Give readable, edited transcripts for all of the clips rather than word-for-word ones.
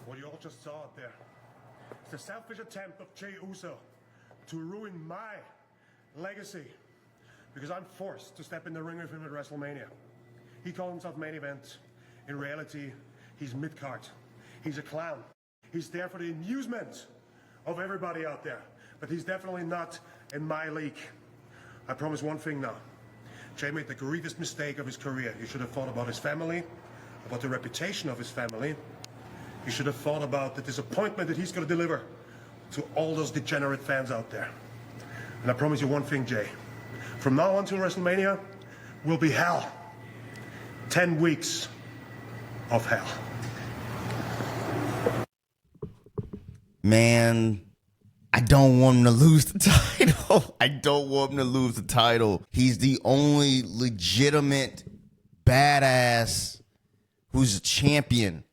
What you all just saw out there is the selfish attempt of Jey Uso to ruin my legacy because I'm forced to step in the ring with him at WrestleMania. He calls himself main event. In reality, he's mid-card. He's a clown. He's there for the amusement of everybody out there, but he's definitely not in my league. I promise one thing now. Jey made the grievous mistake of his career. He should have thought about his family, about the reputation of his family. He should have thought about the disappointment that he's going to deliver to all those degenerate fans out there. And I promise you one thing, Jey. From now on till WrestleMania will be hell. 10 weeks of hell. Man, I don't want him to lose the title. I don't want him to lose the title. He's the only legitimate badass who's a champion.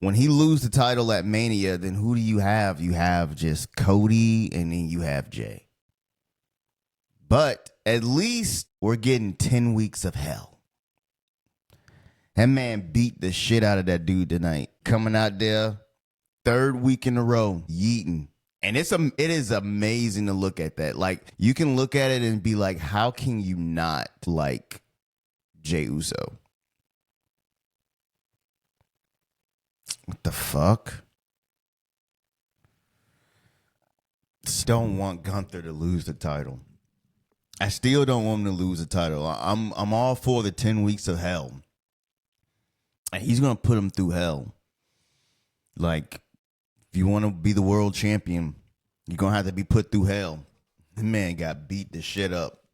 When he loses the title at Mania, then who do you have? You have just Cody, and then you have Jey. But at least we're getting 10 weeks of hell. That man beat the shit out of that dude tonight. Coming out there, third week in a row, yeeting. And it is amazing to look at that. Like, you can look at it and be like, how can you not like Jey Uso? What the fuck? Don't want Gunther to lose the title. I still don't want him to lose the title. I'm all for the 10 weeks of hell. And he's going to put him through hell. Like, if you want to be the world champion, you're going to have to be put through hell. The man got beat the shit up.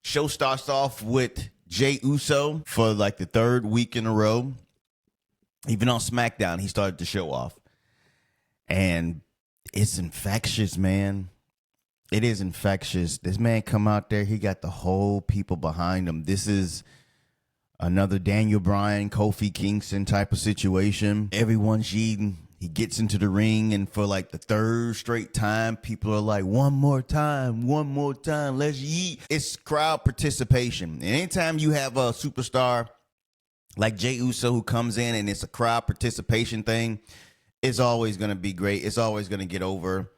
Show starts off with Jey Uso for like the third week in a row. Even on SmackDown, he started to show off. And it's infectious, man. It is infectious. This man come out there, he got the whole people behind him. This is another Daniel Bryan, Kofi Kingston type of situation. Everyone's yeeting. He gets into the ring, and for like the third straight time, people are like, one more time, let's yeet. It's crowd participation. And anytime you have a superstar like Jey Uso who comes in and it's a crowd participation thing, it's always going to be great. It's always going to get over.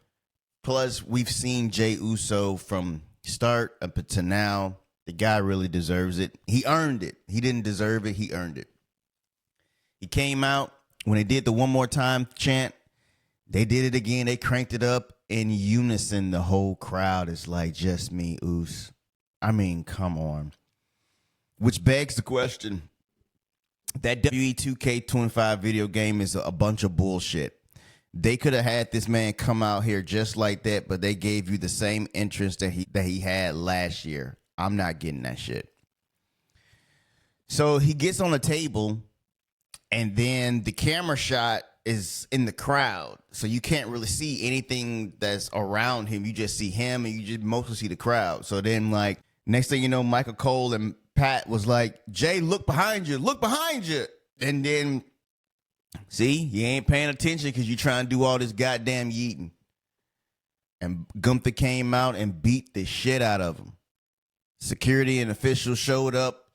Plus, we've seen Jey Uso from start up to now. The guy really deserves it. He earned it. He didn't deserve it. He earned it. He came out. When they did the one more time chant, they did it again. They cranked it up in unison. The whole crowd is like, just me, Us. I mean, come on. Which begs the question, that WWE 2K25 video game is a bunch of bullshit. They could have had this man come out here just like that, but they gave you the same entrance that he had last year. I'm not getting that shit. So he gets on the table, and then the camera shot is in the crowd. So you can't really see anything that's around him. You just see him, and you just mostly see the crowd. So then, like, next thing you know, Michael Cole and Pat was like, Jey, look behind you. Look behind you. And then, see, you ain't paying attention because you're trying to do all this goddamn yeeting. And Gunther came out and beat the shit out of him. Security and officials showed up.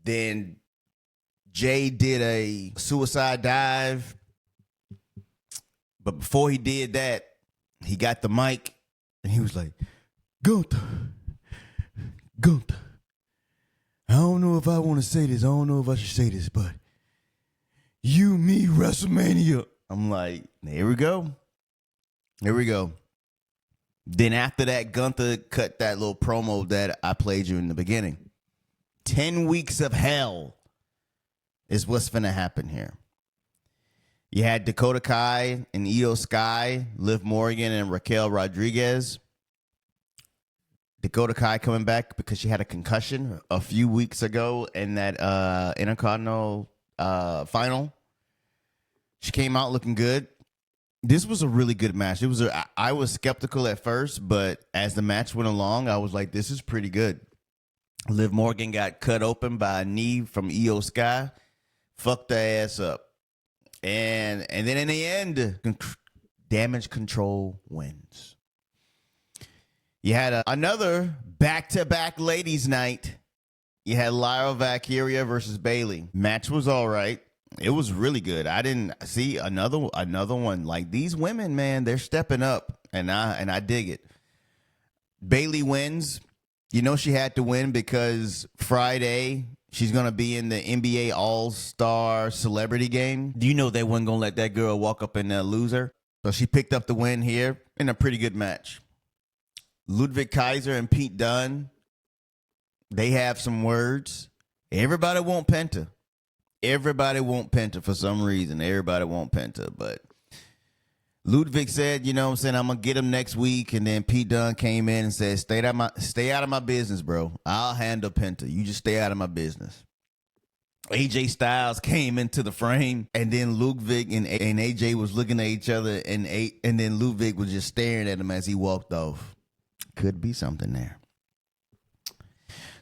Then Jey did a suicide dive. But before he did that, he got the mic and he was like, Gunther, I don't know if I want to say this. I don't know if I should say this, but you, me, WrestleMania. I'm like, here we go. Here we go. Then after that, Gunther cut that little promo that I played you in the beginning. 10 weeks of hell is what's finna happen here. You had Dakota Kai and Io Sky, Liv Morgan, and Raquel Rodriguez. Dakota Kai coming back because she had a concussion a few weeks ago in that Intercontinental final. She came out looking good. This was a really good match. I was skeptical at first, but as the match went along, I was like, this is pretty good. Liv Morgan got cut open by a knee from Io Sky. Fucked her ass up. And then in the end, Damage Control wins. You had another back-to-back ladies' night. You had Lyra Valkyria versus Bayley. Match was all right. It was really good. I didn't see another one. Like, these women, man, they're stepping up, and I dig it. Bayley wins. You know she had to win because Friday she's going to be in the NBA All-Star Celebrity Game. Do you know they wasn't going to let that girl walk up and lose her? So she picked up the win here in a pretty good match. Ludwig Kaiser and Pete Dunne, they have some words. Everybody want Penta. Everybody want Penta for some reason. Everybody want Penta. But Ludwig said, you know what I'm saying, I'm going to get him next week. And then Pete Dunne came in and said, stay out of my business, bro. I'll handle Penta. You just stay out of my business. AJ Styles came into the frame, and then Ludwig and AJ was looking at each other, and then Ludwig was just staring at him as he walked off. Could be something there.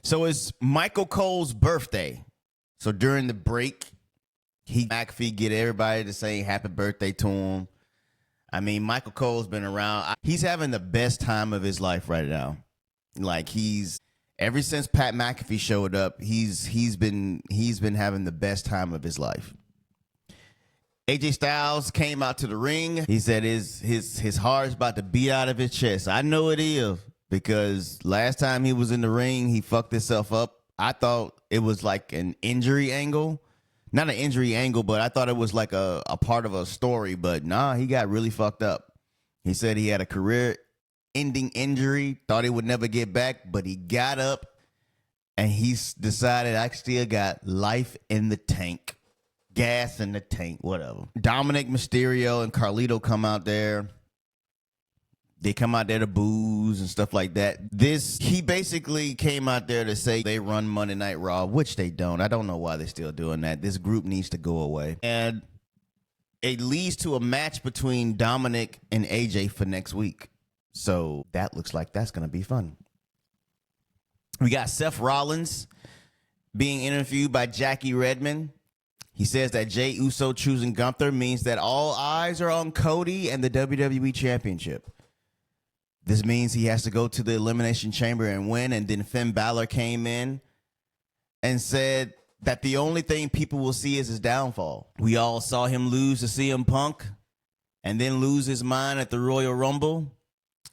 So it's Michael Cole's birthday. So during the break, McAfee get everybody to say happy birthday to him. I mean, Michael Cole's been around. He's having the best time of his life right now. Like, ever since Pat McAfee showed up, he's been having the best time of his life. AJ Styles came out to the ring. He said his heart is about to beat out of his chest. I know it is, because last time he was in the ring, he fucked himself up. I thought it was like an injury angle. Not an injury angle, but I thought it was like a part of a story. But nah, he got really fucked up. He said he had a career-ending injury, thought he would never get back, but he got up, and he's decided, I still got life in the tank. Gas in the tank, whatever. Dominic Mysterio and Carlito come out there. They come out there to booze and stuff like that. He basically came out there to say they run Monday Night Raw, which they don't. I don't know why they're still doing that. This group needs to go away. And it leads to a match between Dominic and AJ for next week. So that looks like that's going to be fun. We got Seth Rollins being interviewed by Jackie Redmond. He says that Jey Uso choosing Gunther means that all eyes are on Cody and the WWE Championship. This means he has to go to the Elimination Chamber and win. And then Finn Balor came in and said that the only thing people will see is his downfall. We all saw him lose to CM Punk and then lose his mind at the Royal Rumble.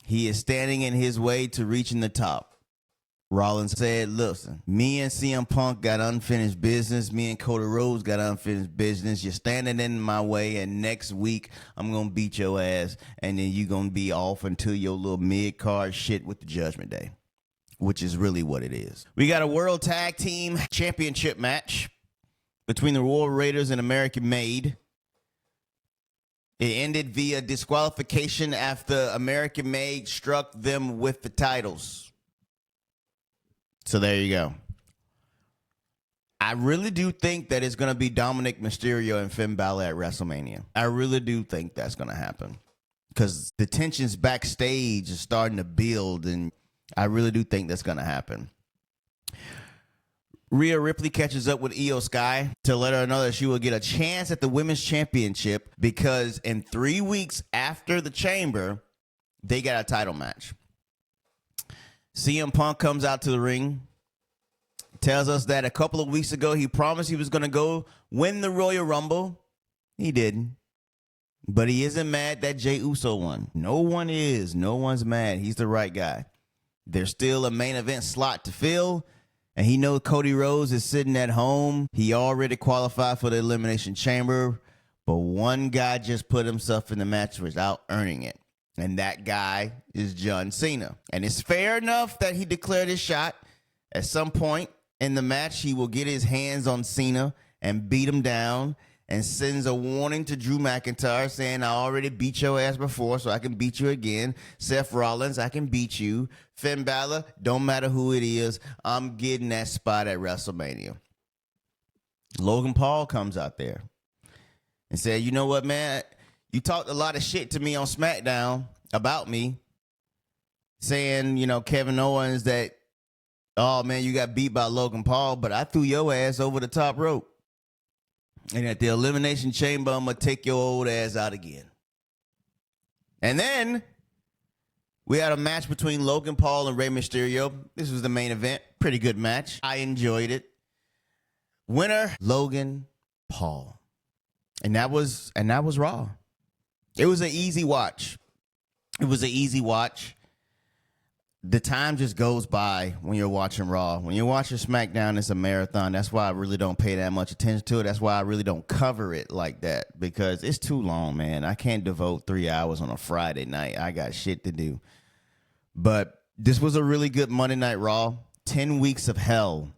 He is standing in his way to reaching the top. Rollins said, listen, me and CM Punk got unfinished business. Me and Cody Rhodes got unfinished business. You're standing in my way, and next week I'm going to beat your ass, and then you're going to be off until your little mid-card shit with the Judgment Day, which is really what it is. We got a World Tag Team Championship match between the Royal Raiders and American Made. It ended via disqualification after American Made struck them with the titles. So there you go. I really do think that it's going to be Dominic Mysterio and Finn Balor at WrestleMania. I really do think that's going to happen, because the tensions backstage is starting to build, and I really do think that's going to happen. Rhea Ripley catches up with Io Sky to let her know that she will get a chance at the Women's Championship, because in 3 weeks after the Chamber, they got a title match. CM Punk comes out to the ring, tells us that a couple of weeks ago he promised he was going to go win the Royal Rumble. He didn't. But he isn't mad that Jey Uso won. No one is. No one's mad. He's the right guy. There's still a main event slot to fill, and he knows Cody Rhodes is sitting at home. He already qualified for the Elimination Chamber, but one guy just put himself in the match without earning it. And that guy is John Cena. And it's fair enough that he declared his shot. At some point in the match, he will get his hands on Cena and beat him down, and sends a warning to Drew McIntyre saying, I already beat your ass before, so I can beat you again. Seth Rollins, I can beat you. Finn Balor, don't matter who it is, I'm getting that spot at WrestleMania. Logan Paul comes out there and said, you know what, man? You talked a lot of shit to me on SmackDown about me, saying, you know, Kevin Owens, that, oh, man, you got beat by Logan Paul, but I threw your ass over the top rope. And at the Elimination Chamber, I'm going to take your old ass out again. And then we had a match between Logan Paul and Rey Mysterio. This was the main event. Pretty good match. I enjoyed it. Winner, Logan Paul. And that was Raw. It was an easy watch. The time just goes by when you're watching Raw. When you're watching SmackDown, it's a marathon. That's why I really don't pay that much attention to it. That's why I really don't cover it like that, because it's too long, man. I can't devote 3 hours on a Friday night. I got shit to do. But this was a really good Monday Night Raw. 10 weeks of hell,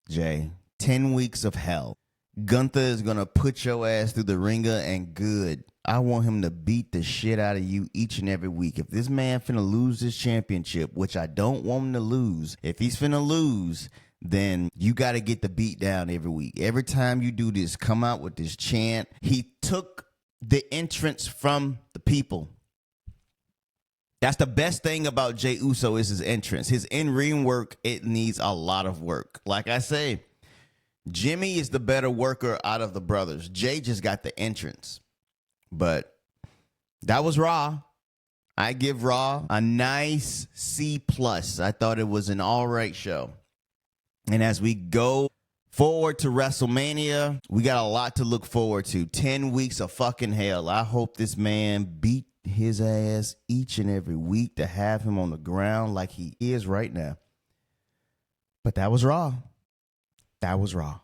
Jay. 10 weeks of hell. Gunther is going to put your ass through the ringer, and good. I want him to beat the shit out of you each and every week. If this man finna lose this championship, which I don't want him to lose, if he's finna lose, then you got to get the beat down every week. Every time you do this, come out with this chant. He took the entrance from the people. That's the best thing about Jey Uso is his entrance. His in-ring work, it needs a lot of work. Like I say, Jimmy is the better worker out of the brothers. Jey just got the entrance. But that was Raw. I give Raw a nice C+. I thought it was an all right show. And as we go forward to WrestleMania, we got a lot to look forward to. 10 weeks of fucking hell. I hope this man beat his ass each and every week to have him on the ground like he is right now. But that was Raw. That was Raw.